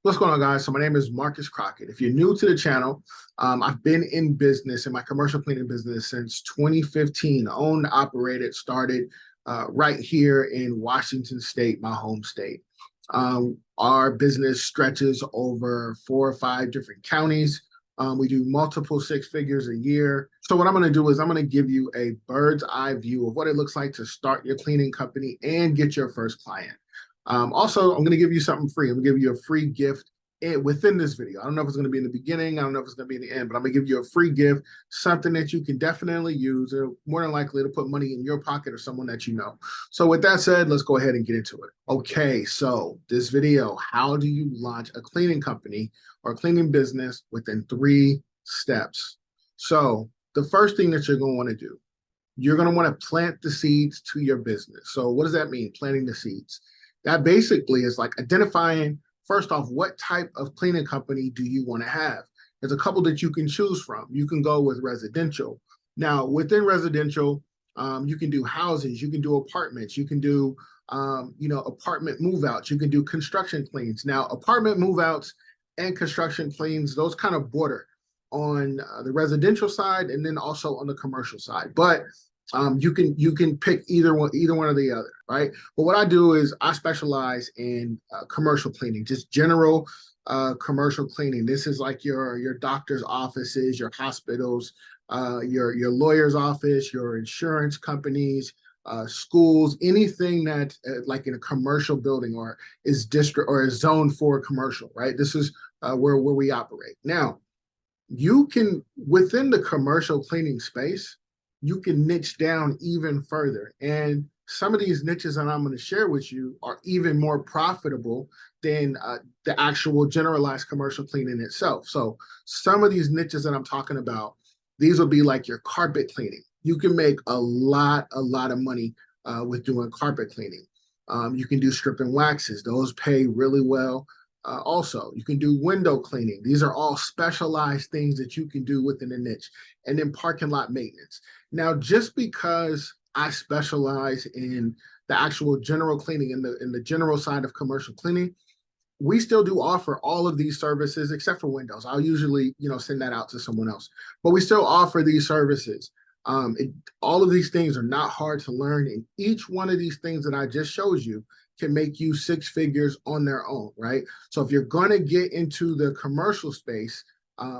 What's going on, guys? So my name is Marcus Crockett. If you're new to the channel, I've been in business, in my commercial cleaning business since 2015. Owned, operated, started right here in Washington State, my home state. Our business stretches over 4 or 5 different counties. We do multiple six figures a year. So what I'm going to do is I'm going to give you a bird's eye view of what it looks like to start your cleaning company and get your first client. Also, I'm going to give you something free. I'm going to give you a free gift within this video. I don't know if it's going to be in the beginning. I don't know if it's going to be in the end, but I'm going to give you a free gift, something that you can definitely use. More than likely to put money in your pocket or someone that you know. So with that said, let's go ahead and get into it. Okay, so this video, how do you launch a cleaning company or cleaning business within 3 steps? So the first thing that you're going to want to do, you're going to want to plant the seeds to your business. So what does that mean, planting the seeds? That basically is like identifying, first off, what type of cleaning company do you want to have? There's a couple that you can choose from. You can go with residential. Now, within residential, you can do houses, you can do apartments, you can do, apartment move-outs, you can do construction cleans. Now, apartment move-outs and construction cleans, those kind of border on the residential side and then also on the commercial side. But you can pick either one or the other, right? But what I do is I specialize in commercial cleaning, just general commercial cleaning. This is like your doctor's offices, your hospitals, your lawyer's office, your insurance companies, schools, anything that like in a commercial building or is district or is zoned for commercial, right? This is where we operate. Now, you can within the commercial cleaning space, you can niche down even further. And some of these niches that I'm going to share with you are even more profitable than the actual generalized commercial cleaning itself. So some of these niches that I'm talking about, these will be like your carpet cleaning. You can make a lot of money with doing carpet cleaning. You can do strip and waxes. Those pay really well. Also, you can do window cleaning. These are all specialized things that you can do within a niche. And then parking lot maintenance. Now, just because I specialize in the actual general cleaning in the general side of commercial cleaning, we still do offer all of these services except for windows. I'll usually, send that out to someone else, but we still offer these services. All of these things are not hard to learn, and each one of these things that I just showed you can make you 6 figures on their own, right? So if you're going to get into the commercial space,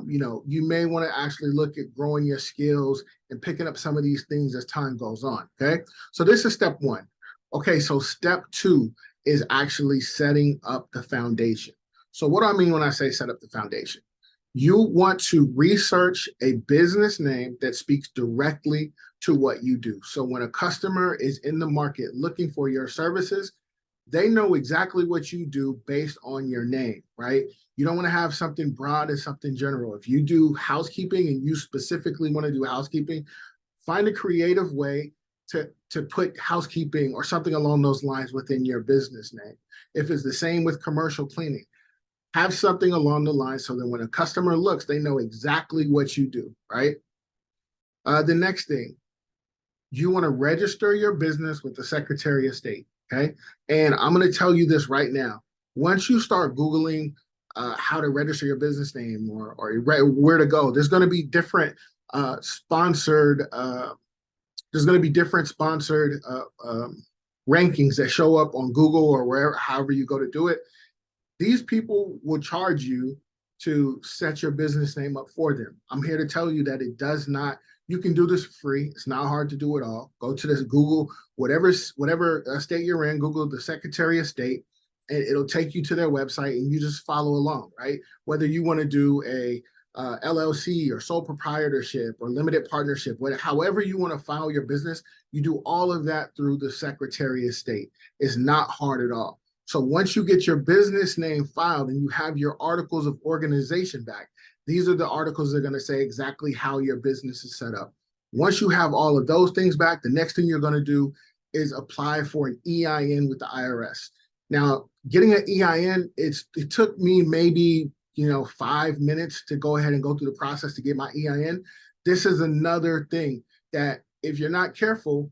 you may want to actually look at growing your skills and picking up some of these things as time goes on, okay? So this is step 1. Okay, so step 2 is actually setting up the foundation. So what do I mean when I say set up the foundation? You want to research a business name that speaks directly to what you do. So when a customer is in the market looking for your services, they know exactly what you do based on your name, right? You don't want to have something broad and something general. If you do housekeeping and you specifically want to do housekeeping, find a creative way to put housekeeping or something along those lines within your business name. If it's the same with commercial cleaning, have something along the line so that when a customer looks, they know exactly what you do, right? The next thing, you want to register your business with the Secretary of State. Okay. And I'm going to tell you this right now. Once you start Googling how to register your business name or where to go, there's going to be different sponsored rankings that show up on Google or wherever, however you go to do it. These people will charge you to set your business name up for them. I'm here to tell you that it does not. You can do this for free. It's not hard to do it all. Go to this Google, whatever state you're in, Google the Secretary of State, and it'll take you to their website and you just follow along, right? Whether you want to do a LLC or sole proprietorship or limited partnership, however you want to file your business, you do all of that through the Secretary of State. It's not hard at all. So once you get your business name filed and you have your articles of organization back, these are the articles that are going to say exactly how your business is set up. Once you have all of those things back, the next thing you're going to do is apply for an EIN with the IRS. Now, getting an EIN, it took me maybe 5 minutes to go ahead and go through the process to get my EIN. This is another thing that if you're not careful,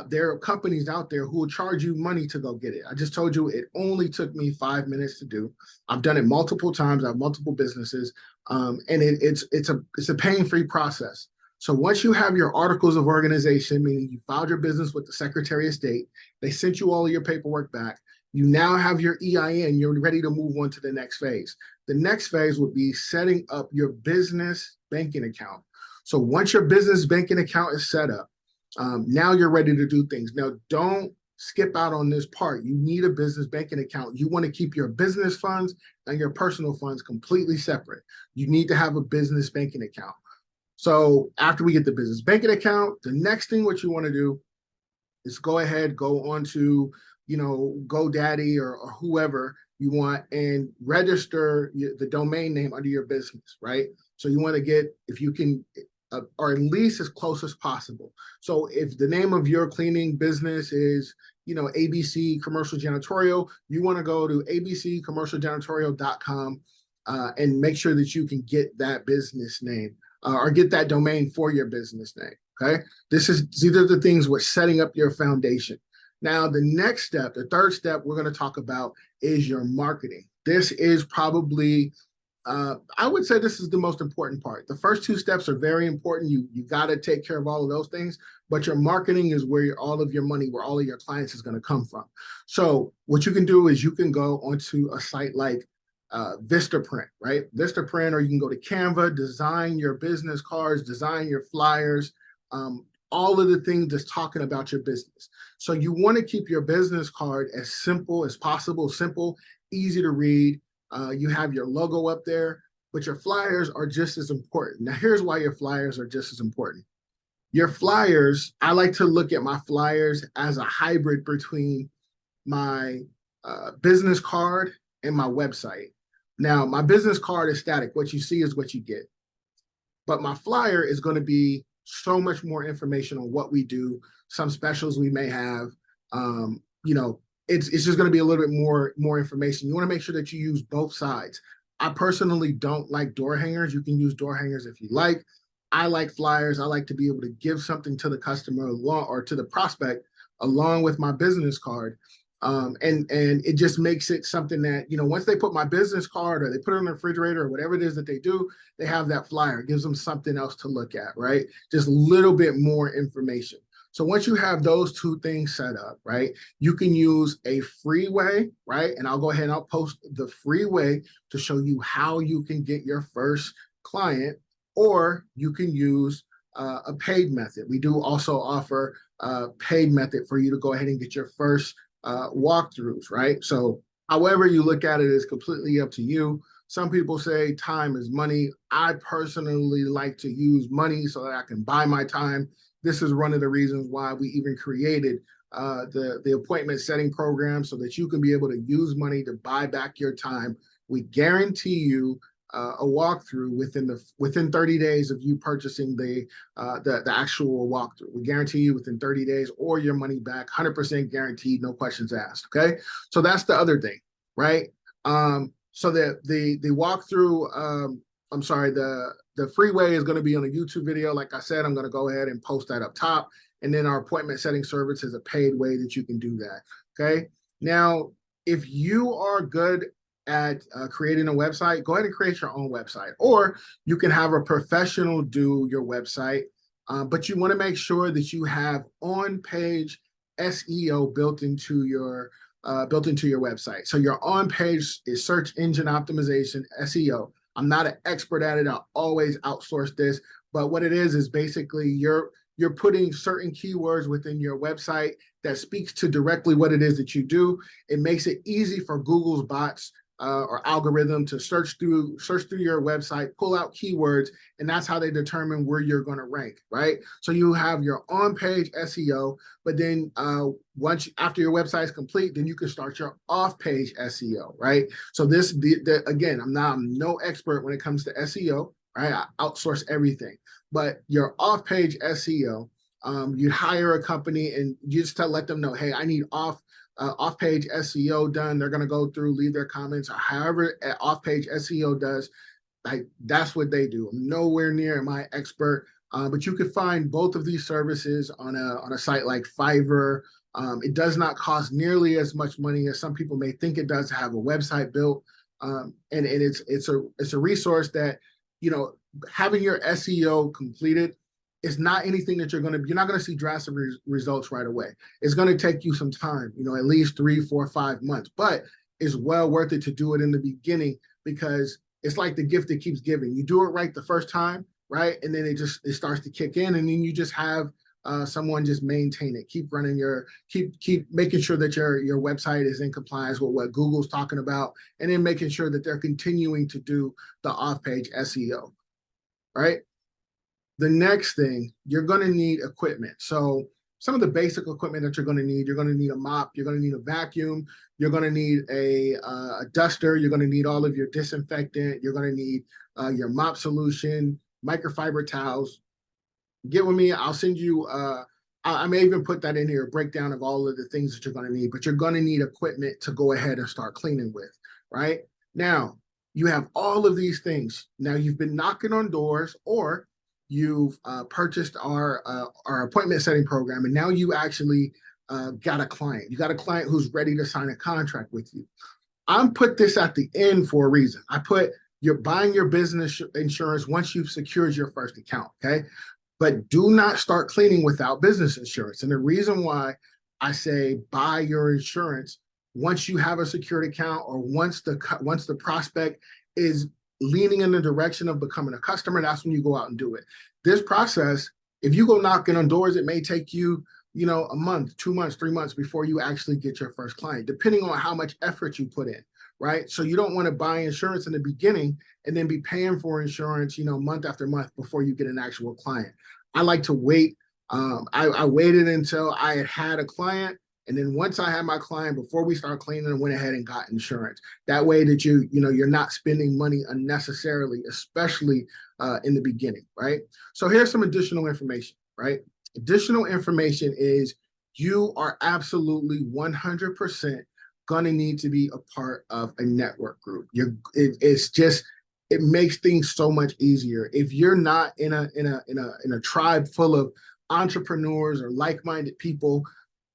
there are companies out there who will charge you money to go get it. I just told you it only took me 5 minutes to do. I've done it multiple times. I have multiple businesses, and it's a pain-free process. So once you have your articles of organization, meaning you filed your business with the Secretary of State, they sent you all of your paperwork back. You now have your EIN. You're ready to move on to the next phase. The next phase would be setting up your business banking account. So once your business banking account is set up, now you're ready to do things. Now, don't skip out on this part. You need a business banking account. You want to keep your business funds and your personal funds completely separate. You need to have a business banking account. So after we get the business banking account, the next thing what you want to do is go ahead, go on to, GoDaddy or whoever you want and register the domain name under your business, right? So you want to get, if you can, or at least as close as possible. So if the name of your cleaning business is, ABC Commercial Janitorial, you want to go to abccommercialjanitorial.com and make sure that you can get that business name or get that domain for your business name. Okay. These are the things we're setting up your foundation. Now, the next step, the third step we're going to talk about is your marketing. This is probably I would say this is the most important part. The first two steps are very important. You got to take care of all of those things, but your marketing is where all of your money, where all of your clients is going to come from. So what you can do is you can go onto a site like Vistaprint, right? Vistaprint, or you can go to Canva, design your business cards, design your flyers, all of the things that's talking about your business. So you want to keep your business card as simple as possible, simple, easy to read. You have your logo up there, but your flyers are just as important. Now, here's why your flyers are just as important. Your flyers, I like to look at my flyers as a hybrid between my business card and my website. Now, my business card is static. What you see is what you get. But my flyer is going to be so much more information on what we do, some specials we may have, it's just going to be a little bit more information. You want to make sure that you use both sides. I personally don't like door hangers. You can use door hangers if you like. I like flyers. I like to be able to give something to the customer or to the prospect along with my business card. And it just makes it something that, once they put my business card or they put it on the refrigerator or whatever it is that they do, they have that flyer. It gives them something else to look at, right? Just a little bit more information. So once you have those two things set up, right, you can use a free way, right? And I'll go ahead and I'll post the free way to show you how you can get your first client, or you can use a paid method. We do also offer a paid method for you to go ahead and get your first walkthroughs, right? So however you look at it is completely up to you. Some people say time is money. I personally like to use money so that I can buy my time. This is one of the reasons why we even created the appointment setting program, so that you can be able to use money to buy back your time. We guarantee you a walkthrough within 30 days of you purchasing the actual walkthrough. We guarantee you within 30 days or your money back, 100% guaranteed, no questions asked. Okay, so that's the other thing, right? So the walkthrough, I'm sorry, the freeway is going to be on a YouTube video. Like I said, I'm going to go ahead and post that up top. And then our appointment setting service is a paid way that you can do that. Okay. Now, if you are good at creating a website, go ahead and create your own website, or you can have a professional do your website. But you want to make sure that you have on-page SEO built into your website. So your on-page is search engine optimization, SEO. I'm not an expert at it. I always outsource this, but what it is basically you're putting certain keywords within your website that speaks to directly what it is that you do. It makes it easy for Google's bots or algorithm to search through your website, pull out keywords, and that's how they determine where you're going to rank, right? So you have your on-page SEO, but then after your website is complete, then you can start your off-page SEO, right? So again, I'm no expert when it comes to SEO, right? I outsource everything, but your off-page SEO, you hire a company and you just let them know, hey, I need off-page SEO done. They're going to go through, leave their comments, or however off-page SEO does. Like, that's what they do. I'm nowhere near my expert. But you could find both of these services on a site like Fiverr. It does not cost nearly as much money as some people may think it does to have a website built. And it's a resource that, you know, having your SEO completed is not anything that you're not gonna see drastic results right away. It's gonna take you some time, you know, at least 3, 4, 5 months, but it's well worth it to do it in the beginning, because it's like the gift that keeps giving. You do it right the first time, right? And then it starts to kick in, and then you just have someone just maintain it, keep running keep making sure that your website is in compliance with what Google's talking about, and then making sure that they're continuing to do the off-page SEO, right? The next thing, you're going to need equipment. So some of the basic equipment that you're going to need a mop, you're going to need a vacuum, you're going to need a duster, you're going to need all of your disinfectant, you're going to need your mop solution, microfiber towels. Get with me. I'll send you, I may even put that in here, a breakdown of all of the things that you're going to need, but you're going to need equipment to go ahead and start cleaning with, right? Now, you have all of these things. Now you've been knocking on doors, or you've purchased our appointment setting program, and now you actually got a client. You got a client who's ready to sign a contract with you. I'm put this at the end for a reason. I put you're buying your business insurance once you've secured your first account, okay? But do not start cleaning without business insurance. And the reason why I say buy your insurance once you have a secured account, or once the prospect is leaning in the direction of becoming a customer, that's when you go out and do it. This process, if you go knocking on doors, it may take you, you know, a month, 2 months, 3 months before you actually get your first client, depending on how much effort you put in, right? So you don't want to buy insurance in the beginning and then be paying for insurance, you know, month after month before you get an actual client. I like to wait. I waited until I had a client, and then once I had my client, before we start cleaning, I went ahead and got insurance. That way that you're not spending money unnecessarily, especially in the beginning, right? So here's some additional information, right? Additional information is you are absolutely 100% going to need to be a part of a network group. It makes things so much easier. If you're not in a tribe full of entrepreneurs or like-minded people,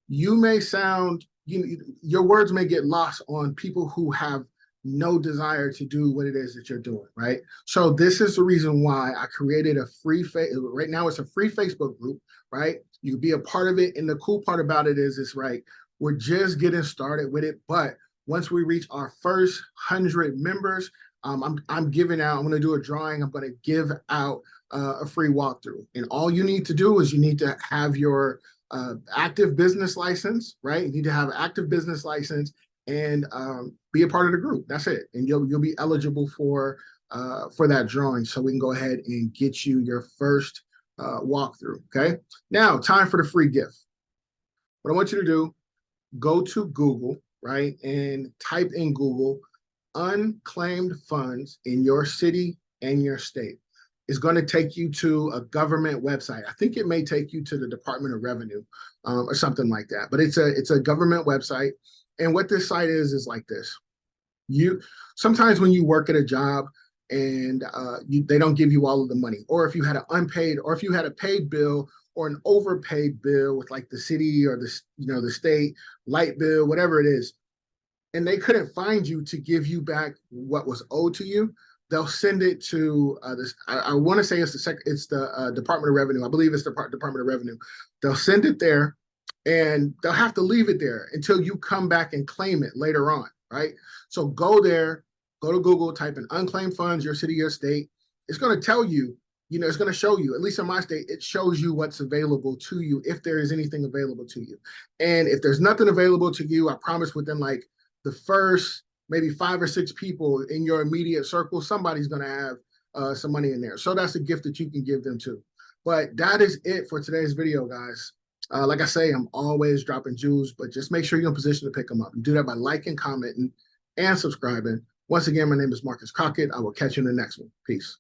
you may sound, your words may get lost on people who have no desire to do what it is that you're doing, right? So this is the reason why I created a right now it's a free Facebook group, right? You can be a part of it. And the cool part about it is, right, we're just getting started with it. But once we reach our first 100 members, I'm going to do a drawing. I'm going to give out a free walkthrough. And all you need to do is you need to have your active business license, right? You need to have an active business license and be a part of the group. That's it. And you'll be eligible for that drawing. So we can go ahead and get you your first walkthrough. Okay. Now, time for the free gift. What I want you to do, go to Google, right? And type in Google unclaimed funds in your city and your state. Is going to take you to a government website. I think it may take you to the Department of Revenue or something like that. But it's a government website. And what this site is like this. Sometimes when you work at a job and they don't give you all of the money, or if you had an unpaid, or if you had a paid bill or an overpaid bill with like the city or the state light bill, whatever it is, and they couldn't find you to give you back what was owed to you, they'll send it to this. I want to say it's the Department of Revenue. I believe it's the Department of Revenue. They'll send it there, and they'll have to leave it there until you come back and claim it later on, right? So go there, go to Google, type in unclaimed funds, your city, your state. It's going to tell you, it's going to show you, at least in my state, it shows you what's available to you, if there is anything available to you. And if there's nothing available to you, I promise within like the first maybe 5 or 6 people in your immediate circle, somebody's going to have some money in there. So that's a gift that you can give them too. But that is it for today's video, guys. Like I say, I'm always dropping jewels, but just make sure you're in position to pick them up. You do that by liking, commenting, and subscribing. Once again, my name is Marcus Crockett. I will catch you in the next one. Peace.